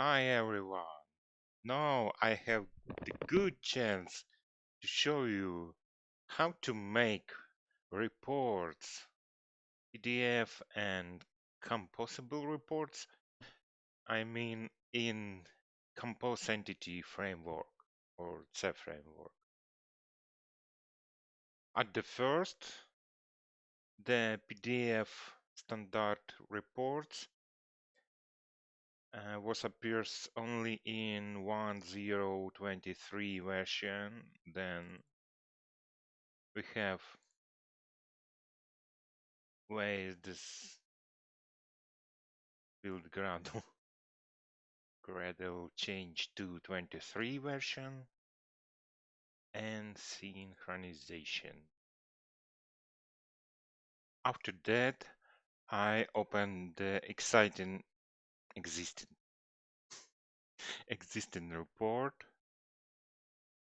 Hi everyone. Now I have the good chance to show you how to make reports, PDF and composable reports. I mean in ComposeEntity framework or CFramework. At the first, the PDF standard reports was appears only in 1.0.23 version. Then we have where is this build Gradle? Gradle change to 23 version and synchronization. After that, I open the existing report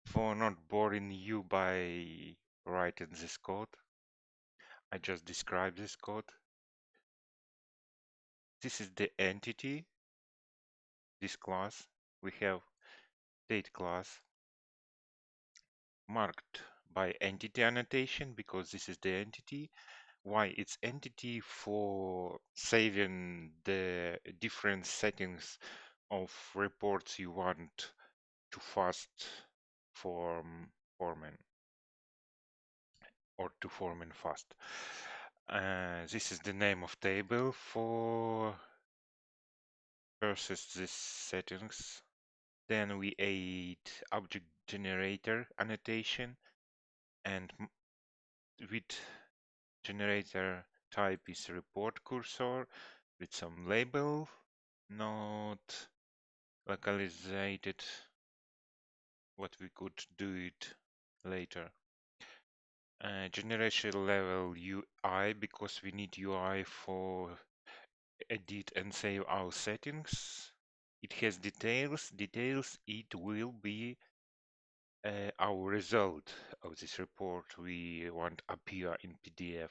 for not boring you by writing this code. I just describe this code. This is the entity, this class. We have date class marked by entity annotation because this is the entity. Why it's entity? For saving the different settings of reports you want to fast form or to form in fast. This is the name of table for versus this settings. Then we add object generator annotation, and with generator type is report cursor with some label, not localized, what we could do it later. Generation level UI, because we need UI for edit and save our settings. It has details. It will be our result of this report we want appear in PDF.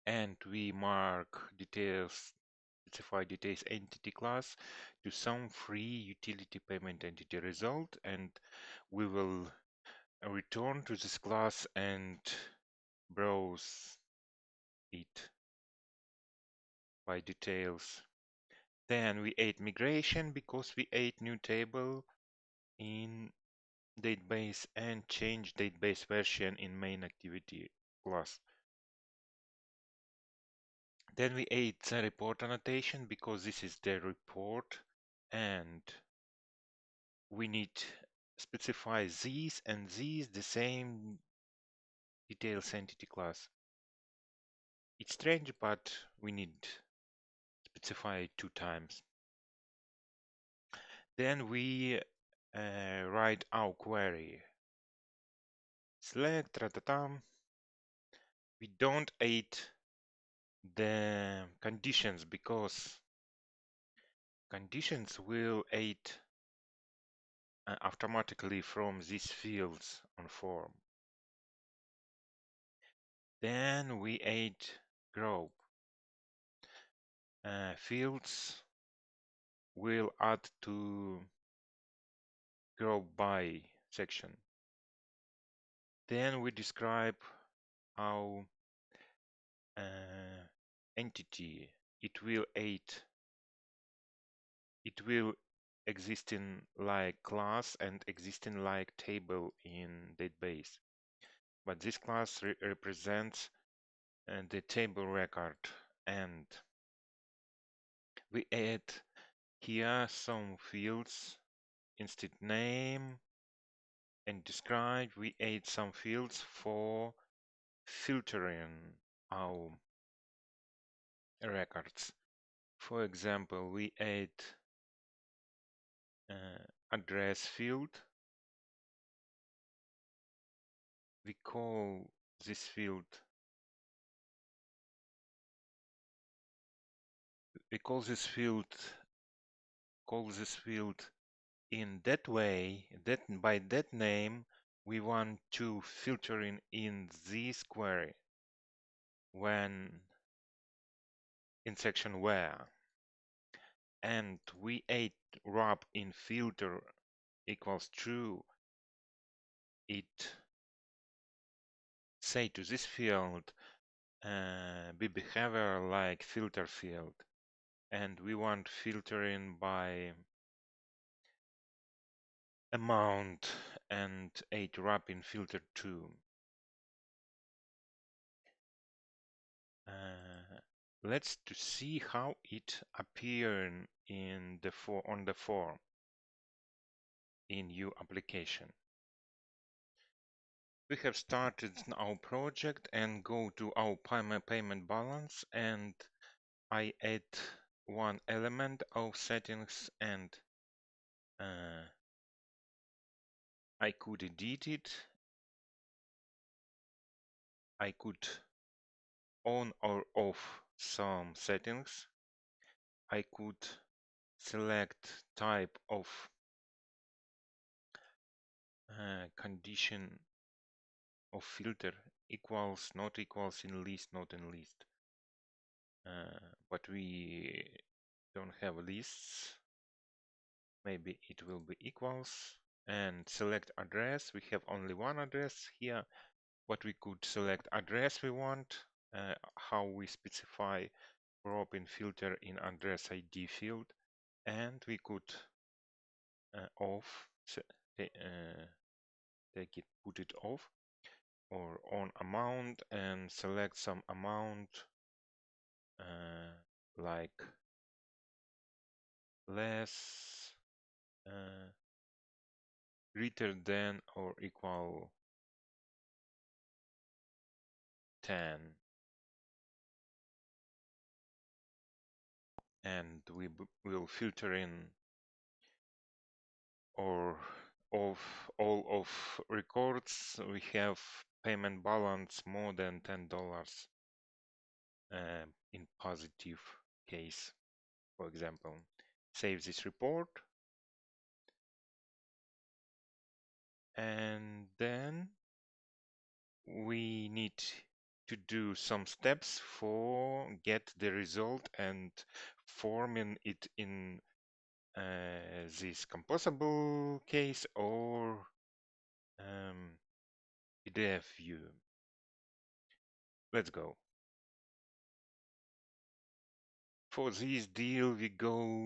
And we mark details, specify details entity class to some free utility payment entity result, and we will return to this class and browse it by details. Then we add migration because we add new table in database and change database version in main activity class. Then we add the report annotation because this is the report, and we need specify these and these the same details entity class. It's strange, but we need specify it 2 times. Then we write our query. Select ratatam. We don't add the conditions because conditions will add automatically from these fields on form. Then we add group. Fields will add to group by section. Then we describe our entity. It will existing like class and existing like table in database. But this class represents the table record, and we add here some fields instead name and describe. We add some fields for filtering our records. For example, we add address field. We call this field in that way, that by that name we want to filter in this query when in section where, and we add wrap in filter equals true, it say to this field be behavior like filter field, and we want filtering by amount and add wrap in filter too. Let's to see how it appearing in the on the form in new application. We have started our project and go to our payment balance, and I add one element of settings, and I could edit it. I could on or off some settings. I could select type of condition of filter equals, not equals, in list, not in list. But we don't have lists. Maybe it will be equals. And select address. We have only one address here, but we could select address we want, how we specify wrap in filter in address ID field, and we could off take it, put it off, or on amount and select some amount like less, greater than or equal 10, and we will filter in or of all of records we have payment balance more than $10 in positive case. For example, save this report, and then we need to do some steps for get the result and forming it in this composable case or PDF view. Let's go. For this deal, we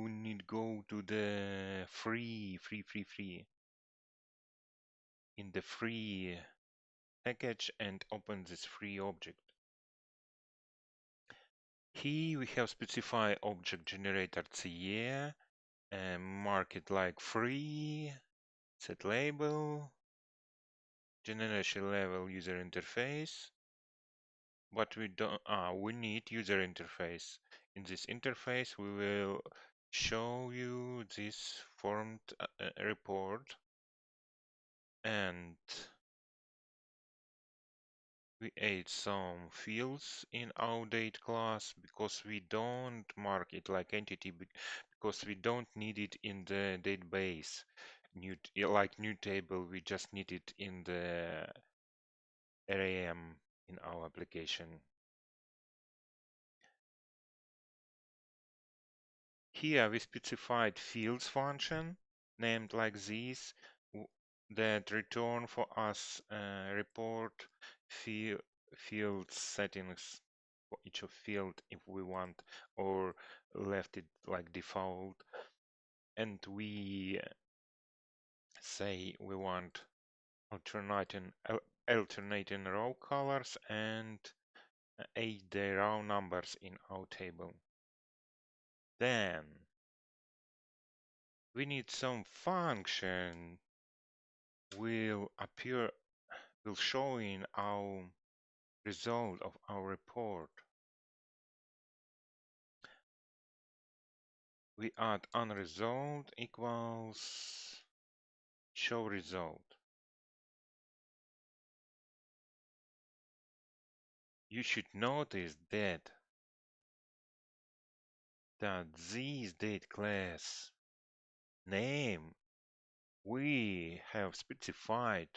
need go to the free in the free package and open this free object. Here we have specify object generator CE, mark it like free, set label, generation level user interface, but we don't, we need user interface. In this interface, we will show you this formed report, and we add some fields in our date class because we don't mark it like entity because we don't need it in the database. Like new table, we just need it in the RAM in our application. Here we specified fields function named like this that return for us report field settings for each of field if we want, or left it like default. And we say we want alternating row colors and add the row numbers in our table. Then we need some function will show in our result of our report. We add unresolved equals show result. You should notice that this date class name we have specified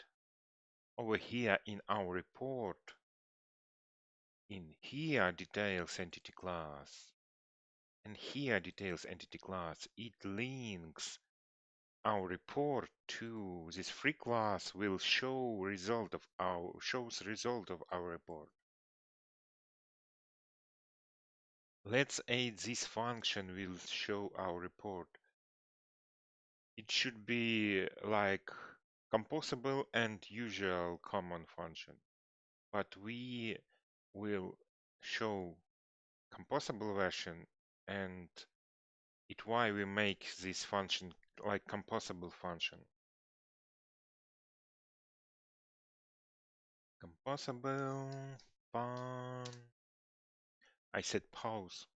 over here in our report in here details entity class. And here details entity class. It links our report to this free class will shows result of our report. Let's add this function will show our report. It should be like composable and usual common function, but we will show composable version, and it why we make this function like composable function. Composable fun. I said pause.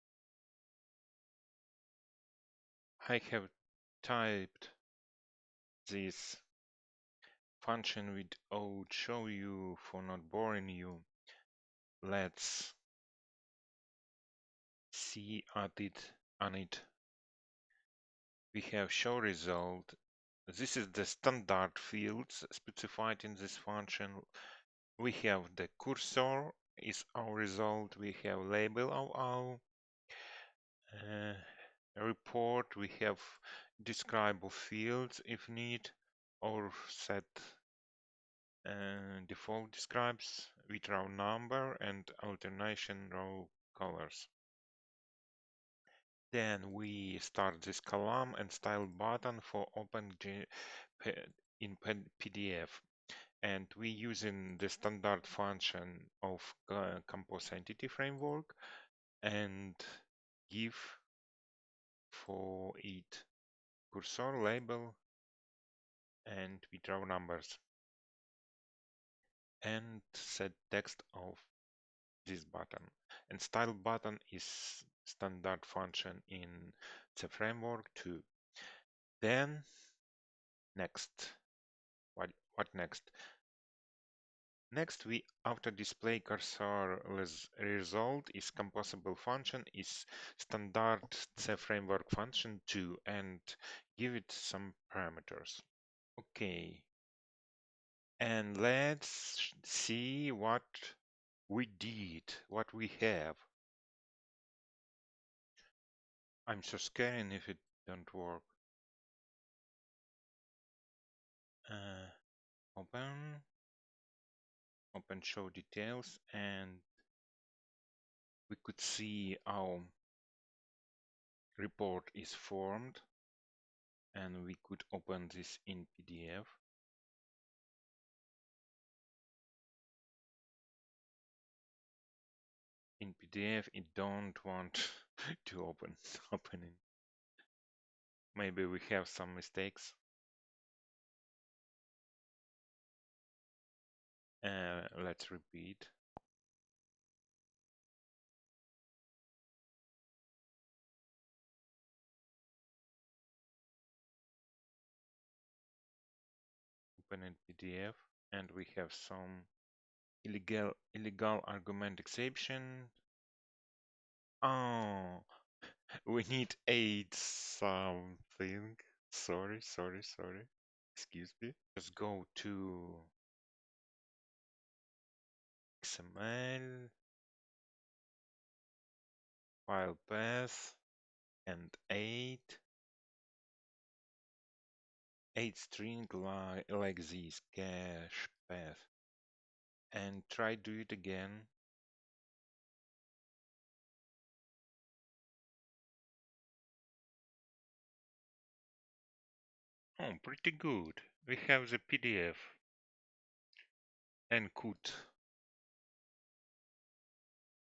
I have typed this function without show you for not boring you. Let's see at it on it. We have show result. This is the standard fields specified in this function. We have the cursor is our result. We have label of our report. We have describable fields if need, or set default describes with row number and alternation row colors. Then we start this column and style button for open in PDF. And we using the standard function of ComposeEntity framework and give for it cursor label and we draw numbers and set text of this button. And style button is standard function in the framework too. Then next, what next? Next, we after display cursor result is composable function is standard C framework function too, and give it some parameters. Okay, and let's see what we did, what we have. I'm so scared if it don't work. Open show details, and we could see our report is formed, and we could open this in PDF. In PDF, it don't want to open it. Maybe we have some mistakes. Let's repeat. Open in PDF, and we have some illegal argument exception. Oh, we need aid something. Sorry. Excuse me. Just go to XML, file path, and 8 string like this, cache path. And try do it again. Oh, pretty good. We have the PDF and could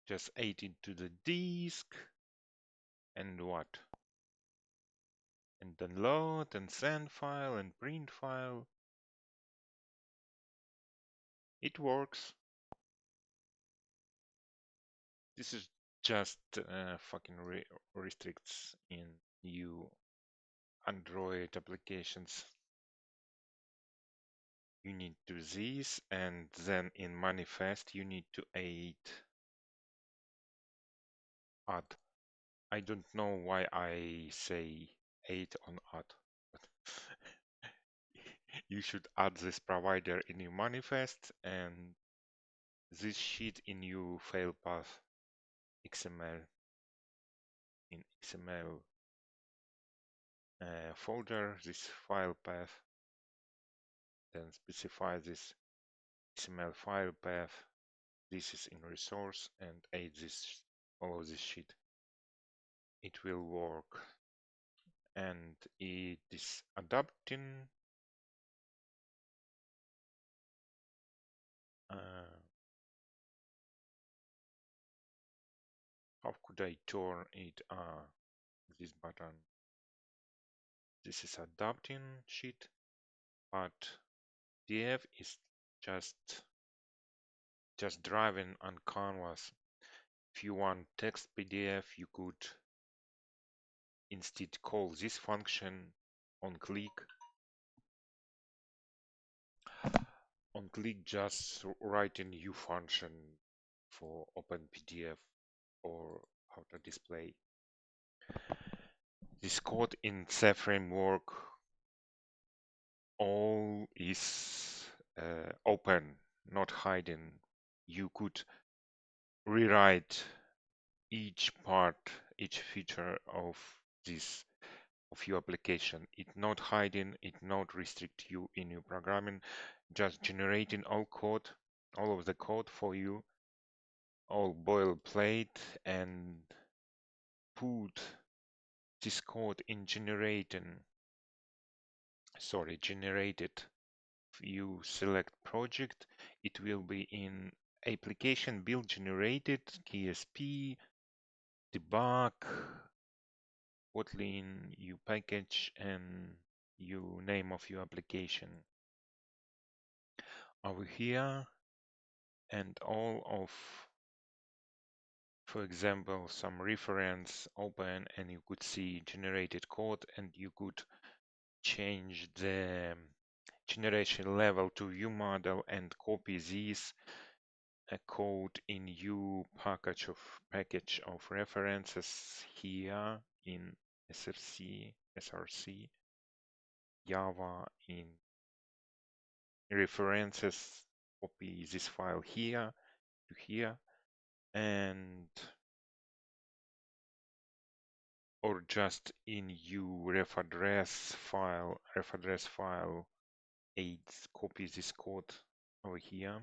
just add it to the disk and what? And then load and send file and print file. It works. This is just fucking restricts in you Android applications. You need to do this, and then in manifest you need to add. I don't know why I say 8 on add, but you should add this provider in your manifest and this sheet in your file path XML in XML folder this file path, then specify this XML file path. This is in resource and add this all of this shit. It will work, and it is adapting. How could I turn it? This button. This is adapting sheet, but PDF is just driving on canvas. If you want text PDF, you could instead call this function on click. On click, just write a new function for open PDF or how to display. This code in C framework all is open, not hidden. You could rewrite each part, each feature of this of your application. It not hiding, it not restrict you in your programming, just generating all code, all of the code for you, all boilerplate, and put this code in generated. You select project, it will be in application build generated, KSP, debug, Kotlin, you package, and you name of your application. Over here, and all of, for example, some reference open, and you could see generated code, and you could change the generation level to view model and copy this code in new package of references here in src Java in references, copy this file here to here, and or just in ref address file aids, copy this code over here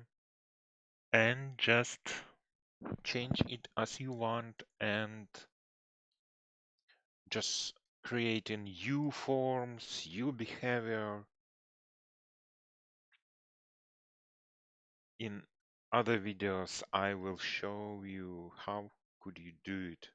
and just change it as you want, and just creating new forms, new behavior. In other videos, I will show you how could you do it.